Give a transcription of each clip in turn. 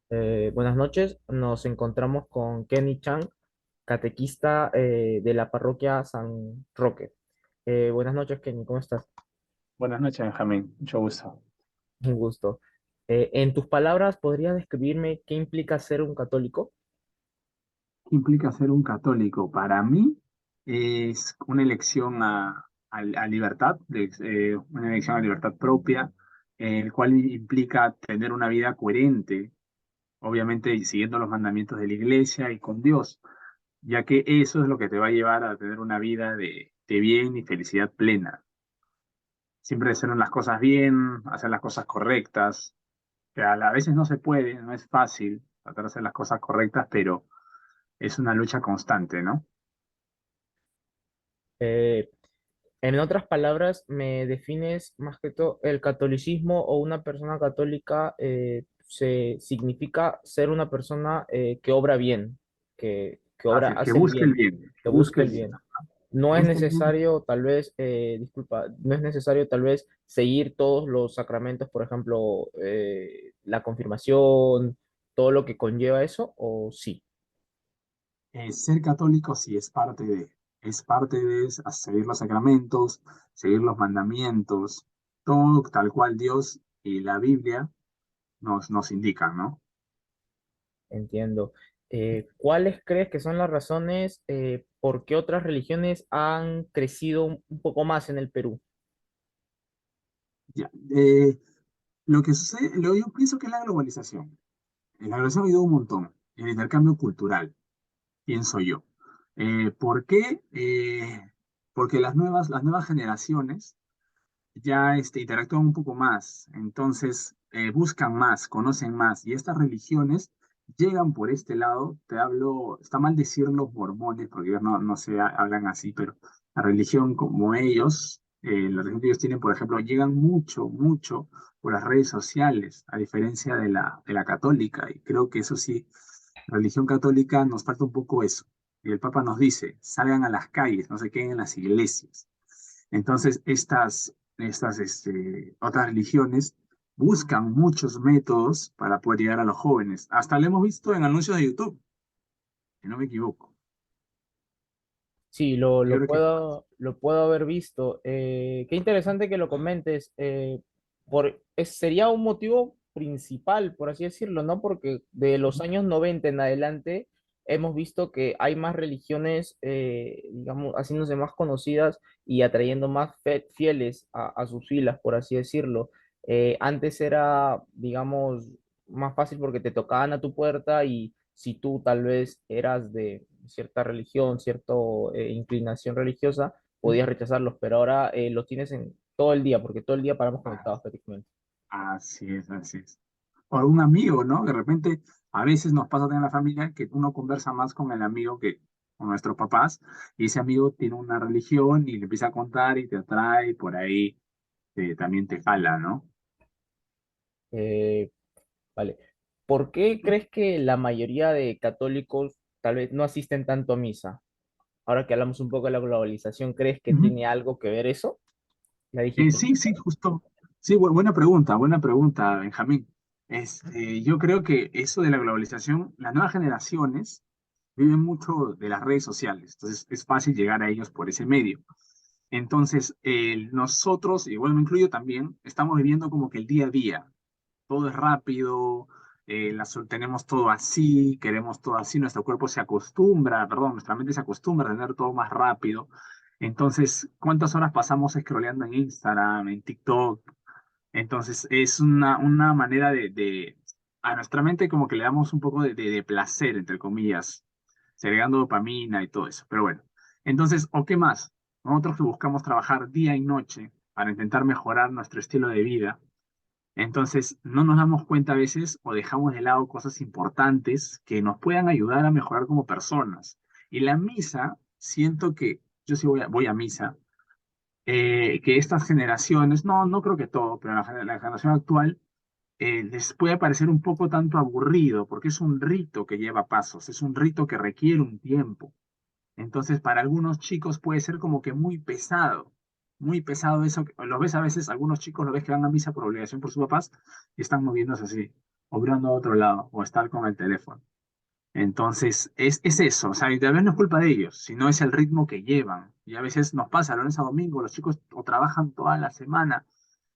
Buenas noches, nos encontramos con Kenny Chang, catequista de la parroquia San Roque. Buenas noches, Kenny, ¿cómo estás? Buenas noches, Benjamín. Mucho gusto. Un gusto. En tus palabras, ¿podrías describirme qué implica ser un católico? ¿Qué implica ser un católico? Para mí es una elección a libertad, una elección a libertad propia, el cual implica tener una vida coherente, obviamente y siguiendo los mandamientos de la iglesia y con Dios, ya que eso es lo que te va a llevar a tener una vida de bien y felicidad plena. Siempre hacer las cosas bien, hacer las cosas correctas, que a veces no se puede, no es fácil tratar de hacer las cosas correctas, pero es una lucha constante, ¿no? Eh, en otras palabras, ¿me defines más que todo el catolicismo o una persona católica significa ser una persona que obra bien, Así es, que hace el busque el bien, bien, que que busque busque el el bien, bien? No es busque el bien. necesario, tal vez, disculpa, no es necesario tal vez seguir todos los sacramentos, por ejemplo, la confirmación, todo lo que conlleva eso, o sí. Ser católico sí es parte de seguir los sacramentos, seguir los mandamientos, todo tal cual Dios y la Biblia nos indican, ¿no? Entiendo. ¿Cuáles crees que son las razones por qué otras religiones han crecido un poco más en el Perú? Ya. Lo que sucede, yo pienso que es la globalización. En la globalización ha ido un montón, el intercambio cultural, pienso yo. ¿Por qué? Porque las nuevas generaciones ya interactúan un poco más, entonces buscan más, conocen más, y estas religiones llegan por este lado, te hablo, está mal decir los mormones, porque ellos no se hablan así, pero la religión como ellos, la religión que ellos tienen, por ejemplo, llegan mucho, mucho por las redes sociales, a diferencia de la católica, y creo que eso sí, la religión católica nos falta un poco eso. Y el Papa nos dice, salgan a las calles, no se queden en las iglesias. Entonces, estas otras religiones buscan muchos métodos para poder llegar a los jóvenes. Hasta lo hemos visto en anuncios de YouTube, si no me equivoco. Sí, Yo creo que lo puedo haber visto. Qué interesante que lo comentes. Sería un motivo principal, por así decirlo, ¿no? Porque de los años 90 en adelante hemos visto que hay más religiones, digamos, haciéndose más conocidas y atrayendo más fieles a sus filas, por así decirlo. Antes era, digamos, más fácil porque te tocaban a tu puerta y si tú tal vez eras de cierta religión, cierta inclinación religiosa, podías rechazarlos, pero ahora los tienes en todo el día, porque todo el día paramos ah, conectados prácticamente. así es, así es. O un amigo, ¿no? De repente, a veces nos pasa en la familia que uno conversa más con el amigo que con nuestros papás, y ese amigo tiene una religión y le empieza a contar y te atrae, y por ahí también te jala, ¿no? Eh, vale. ¿Por qué crees que la mayoría de católicos tal vez no asisten tanto a misa? Ahora que hablamos un poco de la globalización, ¿crees que Ujú. tiene algo que ver eso? La digitalización. Sí, sí, justo. Sí, buena pregunta, Benjamín. Yo creo que eso de la globalización, las nuevas generaciones viven mucho de las redes sociales, entonces es fácil llegar a ellos por ese medio. Entonces, nosotros, igual me incluyo también, estamos viviendo como que el día a día. Todo es rápido, tenemos todo así, queremos todo así, nuestro cuerpo se acostumbra, perdón, nuestra mente se acostumbra a tener todo más rápido. Entonces, ¿cuántas horas pasamos scrolleando en Instagram, en TikTok? Entonces, es una manera a nuestra mente como que le damos un poco de placer, entre comillas, segregando dopamina y todo eso. Pero bueno, entonces, ¿o qué más? Nosotros que buscamos trabajar día y noche para intentar mejorar nuestro estilo de vida, entonces, no nos damos cuenta a veces o dejamos de lado cosas importantes que nos puedan ayudar a mejorar como personas. Y la misa, siento que yo sí voy a misa, que estas generaciones, no creo que todo, pero la generación actual les puede parecer un poco tanto aburrido, porque es un rito que lleva pasos, es un rito que requiere un tiempo. Entonces, para algunos chicos puede ser como que muy pesado eso. Lo ves a veces, algunos chicos lo ves que van a misa por obligación por sus papás y están moviéndose así. o mirando a otro lado, o estar con el teléfono. Entonces, es eso, o sea, y tal vez no es culpa de ellos, sino es el ritmo que llevan. Y a veces nos pasa, lunes a domingo, los chicos o trabajan toda la semana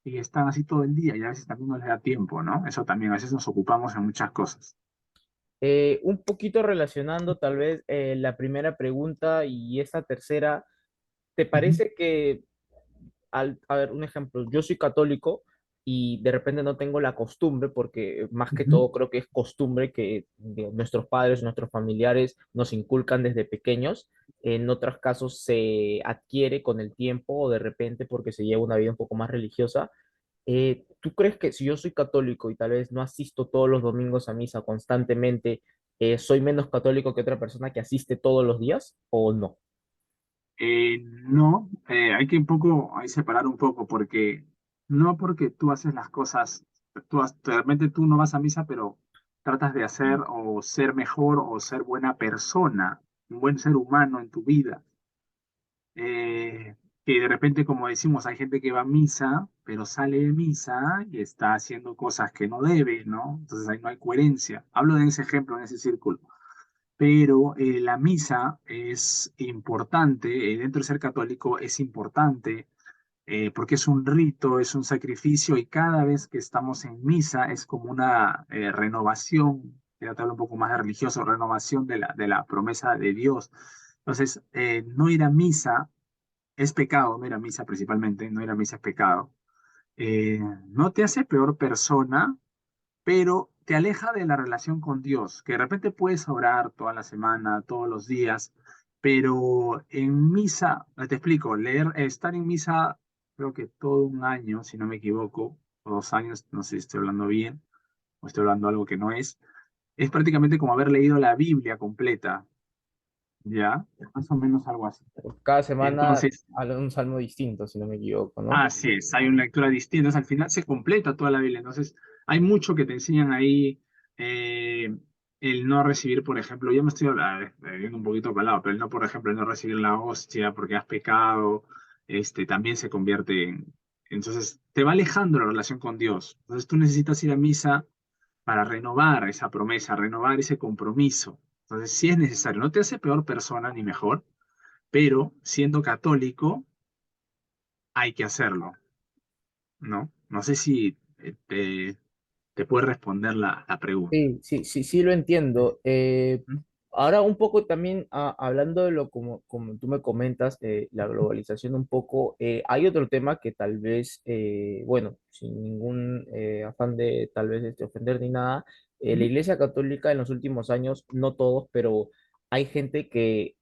y están así todo el día, y a veces también no les da tiempo, ¿no? Eso también, a veces nos ocupamos en muchas cosas. Un poquito relacionando tal vez la primera pregunta y esta tercera, ¿te Ujú, parece que a ver, un ejemplo, yo soy católico y de repente no tengo la costumbre, porque más que ujú. todo creo que es costumbre que digo, nuestros padres, nuestros familiares nos inculcan desde pequeños. En otros casos se adquiere con el tiempo o de repente porque se lleva una vida un poco más religiosa. ¿Tú crees que si yo soy católico y tal vez no asisto todos los domingos a misa constantemente, soy menos católico que otra persona que asiste todos los días o no? No, hay que un poco, hay separar un poco, porque no porque tú haces las cosas, realmente tú no vas a misa, pero tratas de hacer o ser mejor o ser buena persona, un buen ser humano en tu vida. Eh, que de repente, como decimos, hay gente que va a misa, pero sale de misa y está haciendo cosas que no debe, ¿no? Entonces ahí no hay coherencia. Hablo de ese ejemplo, en ese círculo, pero la misa es importante, dentro de ser católico es importante, porque es un rito, es un sacrificio y cada vez que estamos en misa es como una renovación, ya te hablo un poco más de religioso, renovación de la promesa de Dios. Entonces, no ir a misa es pecado, no ir a misa principalmente, no ir a misa es pecado. No te hace peor persona, pero te aleja de la relación con Dios, que de repente puedes orar toda la semana, todos los días, pero en misa, te explico, estar en misa creo que todo un año, si no me equivoco, o 2 años, no sé si estoy hablando bien o estoy hablando algo que no es prácticamente como haber leído la Biblia completa, ¿ya? Más o menos algo así. Cada semana Entonces, habla un salmo distinto, si no me equivoco, ¿no? así es, hay una lectura distinta, entonces, al final se completa toda la Biblia, entonces hay mucho que te enseñan ahí, el no recibir, por ejemplo, yo me estoy viendo un poquito calado, pero el no, por ejemplo, el no recibir la hostia porque has pecado, también se convierte entonces te va alejando la relación con Dios, entonces tú necesitas ir a misa para renovar esa promesa, renovar ese compromiso, entonces sí es necesario, no te hace peor persona ni mejor, pero siendo católico hay que hacerlo. ¿No? No sé si te puede responder la pregunta. Sí, sí, sí, sí lo entiendo. Ujú. Ahora un poco también hablando de lo como tú me comentas, la globalización un poco, hay otro tema que tal vez, bueno, sin ningún afán de tal vez ofender ni nada, la Iglesia Católica en los últimos años, no todos, pero hay gente que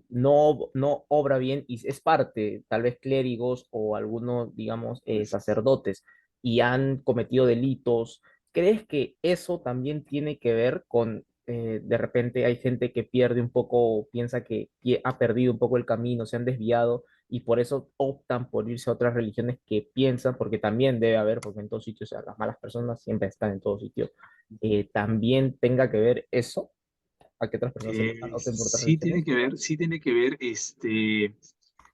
no obra bien y es parte, tal vez clérigos o algunos, digamos, sacerdotes, y han cometido delitos. ¿Crees que eso también tiene que ver con, de repente hay gente que pierde un poco, piensa que ha perdido un poco el camino, se han desviado y por eso optan por irse a otras religiones que piensan, porque también debe haber, porque en todos sitios, o sea, las malas personas siempre están en todos sitios, también tenga que ver eso, a que otras personas opten por otras Sí tiene religiones? que ver,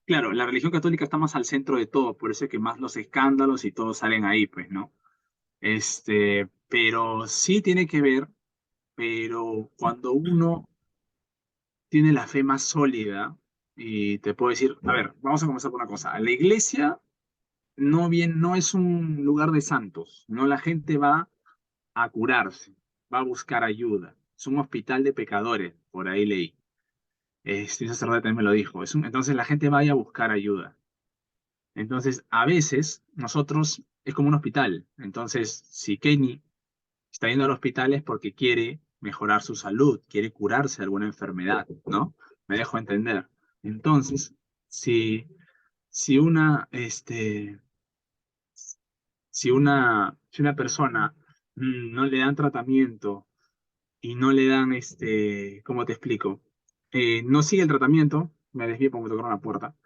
claro, la religión católica está más al centro de todo, por eso es que más los escándalos y todos salen ahí, pues, ¿no? Pero sí tiene que ver, pero cuando uno tiene la fe más sólida, y te puedo decir, a ver, vamos a comenzar por una cosa, la iglesia no es un lugar de santos, no la gente va a curarse, va a buscar ayuda. Es un hospital de pecadores, por ahí leí. Un sacerdote también me lo dijo. Entonces la gente vaya a buscar ayuda. Entonces, a veces nosotros es como un hospital. Entonces, si Kenny está yendo al hospital es porque quiere mejorar su salud, quiere curarse de alguna enfermedad, ¿no? Me dejo entender. Entonces, si, si una, si una persona no le dan tratamiento y no le dan, ¿cómo te explico? No sigue el tratamiento, me desvío porque me tocaron la puerta.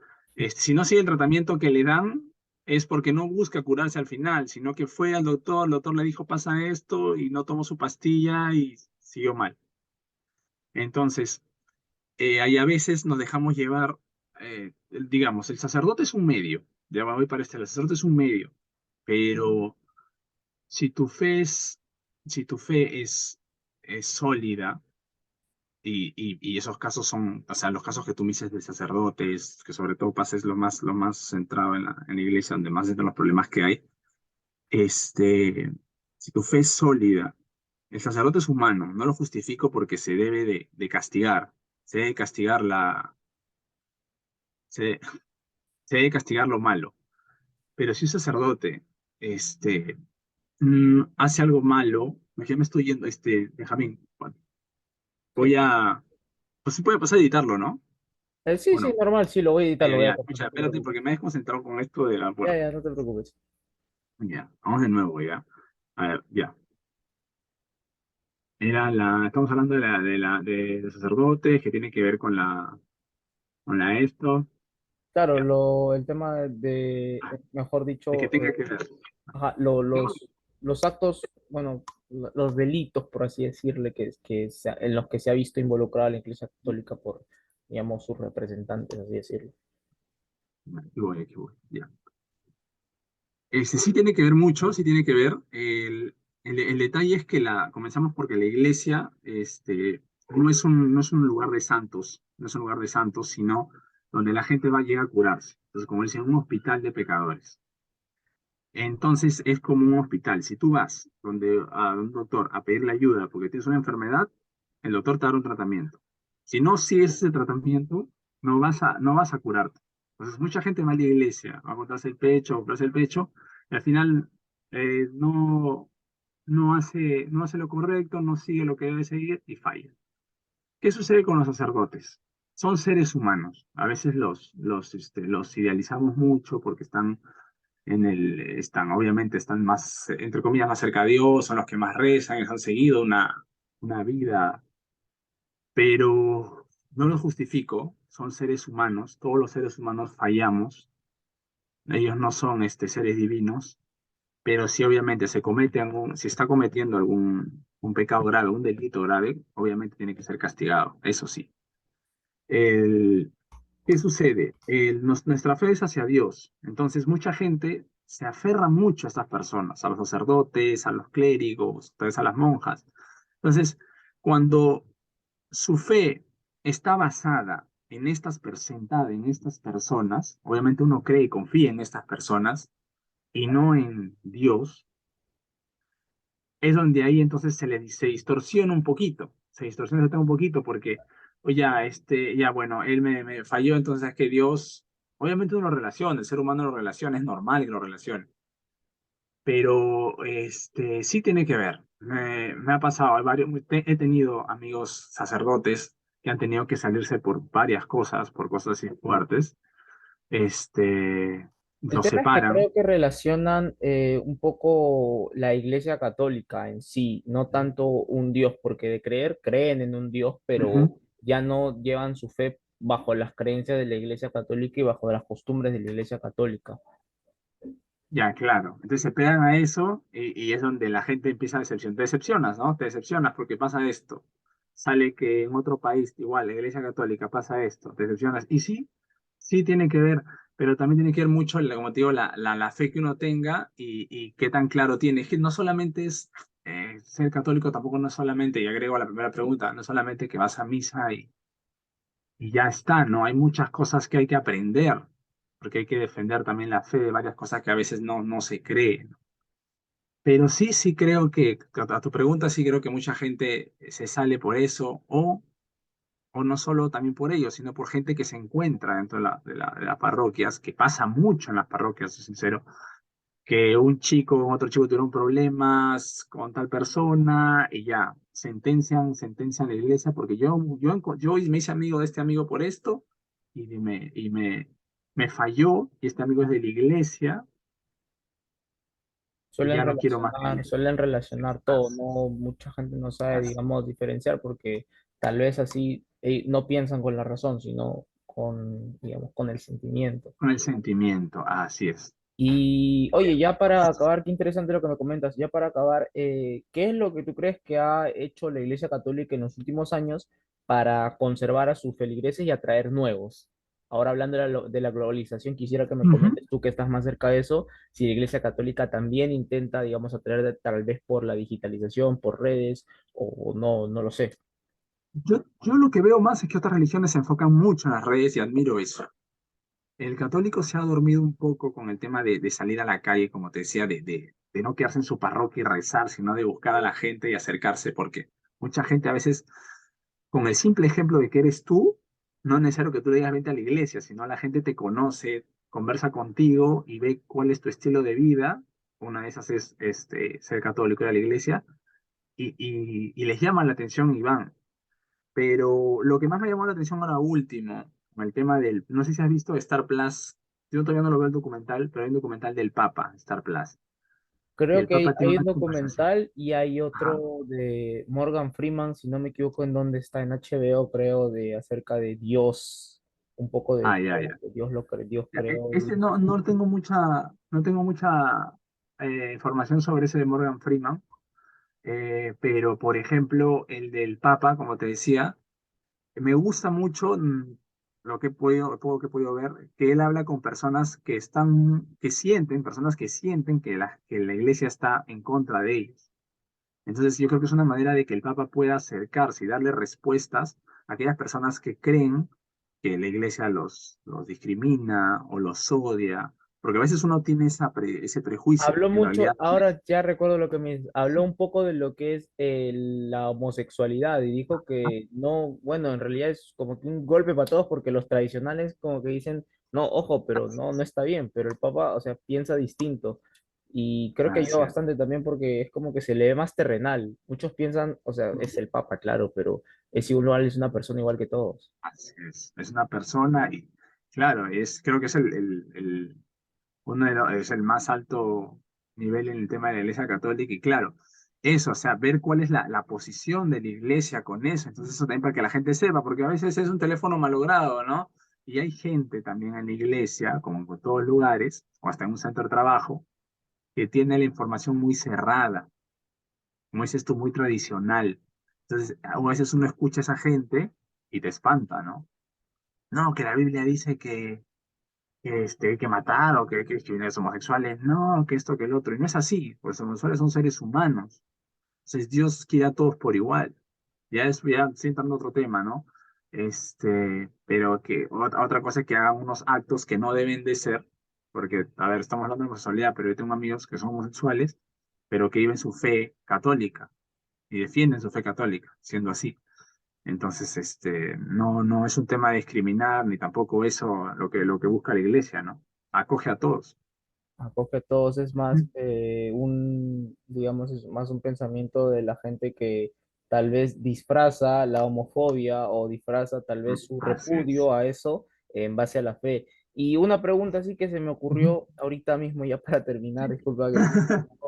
Si no sigue el tratamiento que le dan, es porque no busca curarse al final, sino que fue al doctor, el doctor le dijo pasa esto y no tomó su pastilla y siguió mal. Entonces, ahí a veces nos dejamos llevar, digamos, el sacerdote es un medio, ya voy para el sacerdote es un medio, pero si tu fe es si tu fe es sólida, y esos casos son, o sea, los casos que tú me dices de sacerdotes, que sobre todo pases lo más centrado en la iglesia, donde más de los problemas que hay, este, si tu fe es sólida, el sacerdote es humano, no lo justifico porque se debe de castigar, se debe castigar se, se debe castigar lo malo, pero si un sacerdote, este, hace algo malo, ya me estoy yendo, Benjamín, bueno, Sí, voy a, pues sí puede pasar a editarlo, ¿no? Sí, ¿O sí, no? normal, sí, lo voy a editar, lo Ya, voy a ya, cortar, escucha, no te espérate, preocupes. porque me he desconcentrado con esto de la Ya, puerta. ya, no te preocupes. Ya, vamos de nuevo, ya. A ver, ya. Estamos hablando de sacerdotes que tiene que ver con la esto, Claro, ya. el tema mejor De que dicho, tenga que ver. ajá, Digamos, los actos, bueno, los delitos, por así decirle, en los que se ha visto involucrada la Iglesia Católica por, digamos, sus representantes, así decirlo. aquí voy, ya. Sí tiene que ver mucho, sí tiene que ver. El detalle es que comenzamos porque la iglesia, no es un lugar de santos, no es un lugar de santos, sino donde la gente va a llegar a curarse. Entonces, como dicen, un hospital de pecadores. Entonces es como un hospital. Si tú vas a un doctor a pedirle ayuda porque tienes una enfermedad, el doctor te dará un tratamiento. Si no sigues ese tratamiento, no vas a curarte. Entonces mucha gente va a la iglesia, va a a cortarse el pecho, y al final no, no hace lo correcto, no sigue lo que debe seguir y falla. ¿Qué sucede con los sacerdotes? Son seres humanos. A veces los idealizamos mucho porque obviamente están más, entre comillas, más cerca de Dios, son los que más rezan, han seguido una vida, pero no los justifico, son seres humanos, todos los seres humanos fallamos, ellos no son seres divinos, pero si obviamente si está cometiendo un pecado grave, un delito grave, obviamente tiene que ser castigado, eso sí. El, ¿Qué sucede? Nuestra fe es hacia Dios. Entonces, mucha gente se aferra mucho a estas personas, a los sacerdotes, a los clérigos, tal vez a las monjas. Entonces, cuando su fe está basada sentada en estas personas, obviamente uno cree y confía en estas personas y no en Dios, es donde ahí entonces se distorsiona un poquito, se distorsiona un poquito porque, oye, ya bueno, me falló, entonces es que Dios, obviamente uno lo relaciona, el ser humano lo relaciona, es normal que lo relacione, pero sí tiene que ver. Me ha pasado, he tenido amigos sacerdotes que han tenido que salirse por varias cosas, por cosas así fuertes, El los tema es que separan. creo que relacionan un poco la Iglesia Católica en sí, no tanto un Dios, porque de creer creen en un Dios, pero Ujú. ya no llevan su fe bajo las creencias de la Iglesia Católica y bajo las costumbres de la Iglesia Católica. Ya, claro. Entonces se pegan a eso y es donde la gente empieza a decepcionar. Te decepcionas, ¿no? Te decepcionas porque pasa esto. Sale que en otro país, igual, la Iglesia Católica pasa esto, te decepcionas. Y sí, sí tiene que ver, pero también tiene que ver mucho, como te digo, la fe que uno tenga y qué tan claro tiene. Es que no solamente es ser católico, tampoco no es solamente, y agrego a la primera pregunta, no es solamente que vas a misa y ya está, ¿no? Hay muchas cosas que hay que aprender, porque hay que defender también la fe de varias cosas que a veces no se creen. Pero sí, sí creo que, a tu pregunta, sí creo que mucha gente se sale por eso, o no solo también por ello, sino por gente que se encuentra dentro de las parroquias, que pasa mucho en las parroquias, soy sincero, que un chico con otro chico tuvieron problemas con tal persona y ya, sentencian a la iglesia, porque yo me hice amigo de este amigo por esto me falló, y este amigo es de la iglesia y ya no quiero más que él. Suelen relacionar todo, ¿no? Mucha gente no sabe, Así. digamos, diferenciar porque tal vez así no piensan con la razón, sino digamos, con el sentimiento. Con el sentimiento, así es. Y oye, ya para acabar, qué interesante lo que me comentas, ya para acabar, ¿qué es lo que tú crees que ha hecho la Iglesia Católica en los últimos años para conservar a sus feligreses y atraer nuevos? ahora hablando de la globalización, quisiera que me Ujú. comentes tú que estás más cerca de eso, si la Iglesia Católica también intenta, digamos, atraer tal vez por la digitalización, por redes, o no, no lo sé. Yo lo que veo más es que otras religiones se enfocan mucho en las redes y admiro eso. El católico se ha dormido un poco con el tema de salir a la calle, como te decía, de no quedarse en su parroquia y rezar, sino de buscar a la gente y acercarse, porque mucha gente a veces, con el simple ejemplo de que eres tú, no es necesario que tú le digas vente a la iglesia, sino la gente te conoce, conversa contigo y ve cuál es tu estilo de vida. Una de esas es ser católico, ir a la iglesia, y les llama la atención y van. Pero lo que más me llamó la atención ahora último, con el tema del, no sé si has visto Star Plus, yo todavía no lo veo el documental, pero hay un documental del Papa, Star Plus, y Creo el que Papa tiene hay un una conversación. documental y hay Ajá. otro de Morgan Freeman, si no me equivoco, en donde está en HBO, creo, de acerca de Dios, un poco de Ah, ya, ya. que Dios Dios Ya, creó y ese eso. no tengo mucha información sobre ese de Morgan Freeman, pero por ejemplo, el del Papa, como te decía, me gusta mucho poco que he podido ver, que él habla con personas personas que sienten que la iglesia está en contra de ellos. Entonces yo creo que es una manera de que el Papa pueda acercarse y darle respuestas a aquellas personas que creen que la iglesia los discrimina o los odia, porque a veces uno tiene ese prejuicio Habló y en mucho, realidad ahora ya recuerdo lo que me habló un poco de lo que es la homosexualidad y dijo que no, bueno, en realidad es como que un golpe para todos porque los tradicionales como que dicen, no, ojo, pero no, no está bien, pero el Papa, o sea, piensa distinto y creo que ayuda así es, bastante también porque es como que se le ve más terrenal. Muchos piensan, o sea, es el Papa, claro, pero es igual, es una persona igual que todos. es una persona y claro, creo que es es el más alto nivel en el tema de la Iglesia Católica y claro, eso, o sea, ver cuál es la posición de la Iglesia con eso, entonces eso también para que la gente sepa, porque a veces es un teléfono malogrado, ¿no? Y hay gente también en la Iglesia, como en todos lugares, o hasta en un centro de trabajo, que tiene la información muy cerrada, como dices tú, muy tradicional. Entonces, a veces uno escucha a esa gente y te espanta, ¿no? No, que la Biblia dice que hay que matar o que los homosexuales no, que esto, que el otro. Y no es así, pues los homosexuales son seres humanos. Entonces Dios quiere a todos por igual. Ya estoy entrando a otro tema, ¿no? Pero que otra cosa es que hagan unos actos que no deben de ser, porque, a ver, estamos hablando de homosexualidad, pero yo tengo amigos que son homosexuales, pero que viven su fe católica y defienden su fe católica, siendo así. Entonces, no es un tema de discriminar, ni tampoco eso lo que busca la iglesia, ¿no? Acoge a todos. Porque todos es más digamos, es más un pensamiento de la gente que tal vez disfraza la homofobia o disfraza tal vez su Así es. repudio a eso en base a la fe. Y una pregunta así que se me Ujú. ocurrió ahorita mismo ya para terminar, Sí. disculpa que te interrumpa.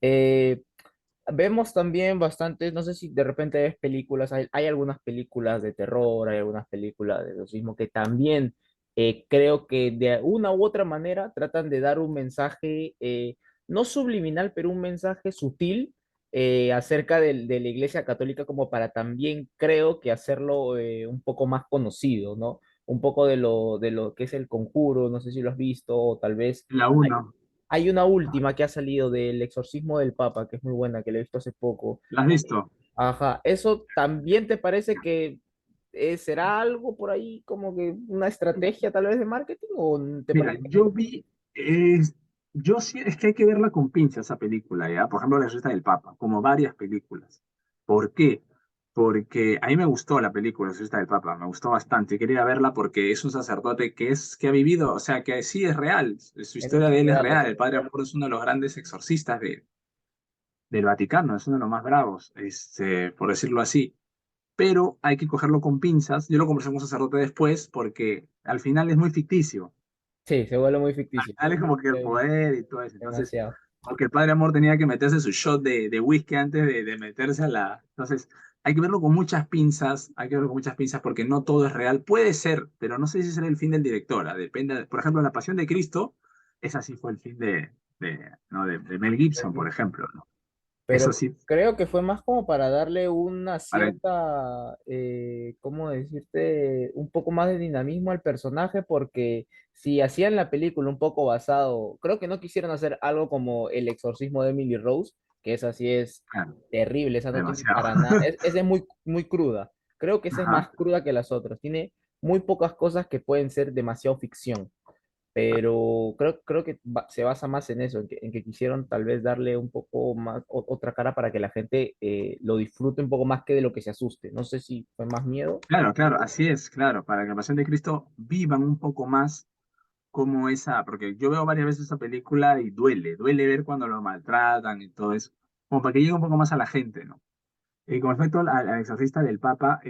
Eh, Vemos también bastantes, no sé si de repente ves películas, hay algunas películas de terror, hay algunas películas de exorcismo que también creo que de una u otra manera tratan de dar un mensaje, no subliminal, pero un mensaje sutil acerca de la Iglesia Católica como para también creo que hacerlo un poco más conocido, ¿no? Un poco de lo que es el conjuro, no sé si lo has visto, o tal vez La uno. hay una última que ha salido del exorcismo del Papa, que es muy buena, que la he visto hace poco. ¿La has visto? Ajá, ¿eso también te parece que será algo por ahí como que una estrategia tal vez de marketing o te Mira, parece que no? yo vi, yo sí, es que hay que verla con pinzas esa película, ¿ya? Por ejemplo, La Receta del Papa, como varias películas. ¿Por qué? Porque a mí me gustó la película La Receta del Papa, me gustó bastante. Quería verla porque es un sacerdote que ha vivido, o sea, que sí es real, su En historia hechos de él es reales. real. El Padre Amor es uno de los grandes exorcistas del Vaticano, es uno de los más bravos, por decirlo así. Pero hay que cogerlo con pinzas. Yo lo conversé con un sacerdote después porque al final es muy ficticio. Sí, se vuelve muy ficticio. Al final es como que el Eh, poder y todo eso. Entonces, Demasiado. porque el Padre Amor tenía que meterse su shot de whisky antes de meterse a la... Entonces, hay que verlo con muchas pinzas, hay que verlo con muchas pinzas porque no todo es real. Puede ser, pero no sé si será el fin del director. Depende, por ejemplo, La Pasión de Cristo, esa sí fue el fin ¿no? de Mel Gibson, por ejemplo, ¿no? Eso Pero sí, creo que fue más como para darle una para, cierta, ¿cómo decirte? Un poco más de dinamismo al personaje, porque si hacían la película un poco basado, creo que no quisieron hacer algo como El exorcismo de Emily Rose, que esa sí es claro, terrible, esa no tiene demasiado. para nada, esa es muy, muy cruda. Creo que esa es más Ajá. cruda que las otras, tiene muy pocas cosas que pueden ser demasiado ficción, pero creo que se basa más en eso, en que quisieron tal vez darle un poco más otra cara para que la gente lo disfrute un poco más que de lo que se asuste. No sé si fue más miedo. Claro, claro, así es, claro, para que la Pasión de Cristo vivan un poco más como esa, porque yo veo varias veces esa película y duele ver cuando lo maltratan y todo eso, como para que llegue un poco más a la gente, ¿no? Y con respecto al exorcista del Papa,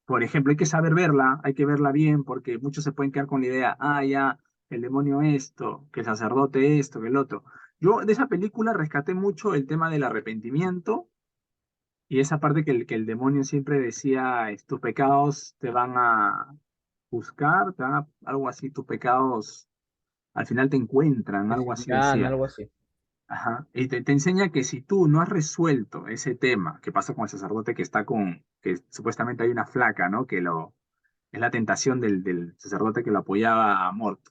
por ejemplo, hay que saber verla, hay que verla bien, porque muchos se pueden quedar con la idea, ah, ya, el demonio esto, que el sacerdote esto, que el otro. Yo de esa película rescaté mucho el tema del arrepentimiento y esa parte que el demonio siempre decía, tus pecados te van a buscar, algo así, tus pecados al final te encuentran, Te algo así seguirán, decía. algo así. Ajá. Y te enseña que si tú no has resuelto ese tema, que pasa con el sacerdote que está que supuestamente hay una flaca, ¿no? Es la tentación del sacerdote que lo apoyaba a Mort.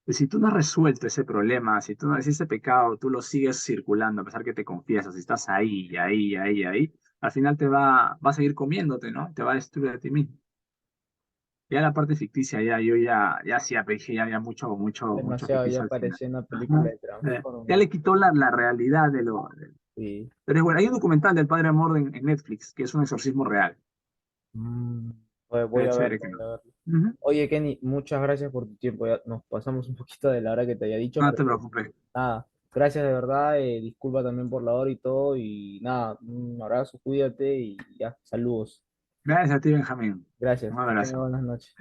Y si tú no has resuelto ese problema, si ese pecado tú lo sigues circulando, a pesar que te confiesas, si estás ahí, ahí, ahí, ahí, al final va a seguir comiéndote, ¿no? Te va a destruir a ti mismo. Ya la parte ficticia, ya sí dije, ya había mucho Demasiado, ya ficticio al final. parecía una película Ajá. de Ya Transformers. le quitó la realidad Sí. pero es bueno, hay un documental del Padre Amor en Netflix, que es un exorcismo real. Mm, voy Es a verlo, chévere que voy lo. a verlo. Ujú. Oye, Kenny, muchas gracias por tu tiempo. Ya nos pasamos un poquito de la hora que te había dicho, No pero te preocupes. nada, gracias de verdad. Disculpa también por la hora y todo. Y nada, un abrazo, cuídate y ya, saludos. Gracias a ti, Benjamín. Gracias, Un que tengas abrazo. buenas noches.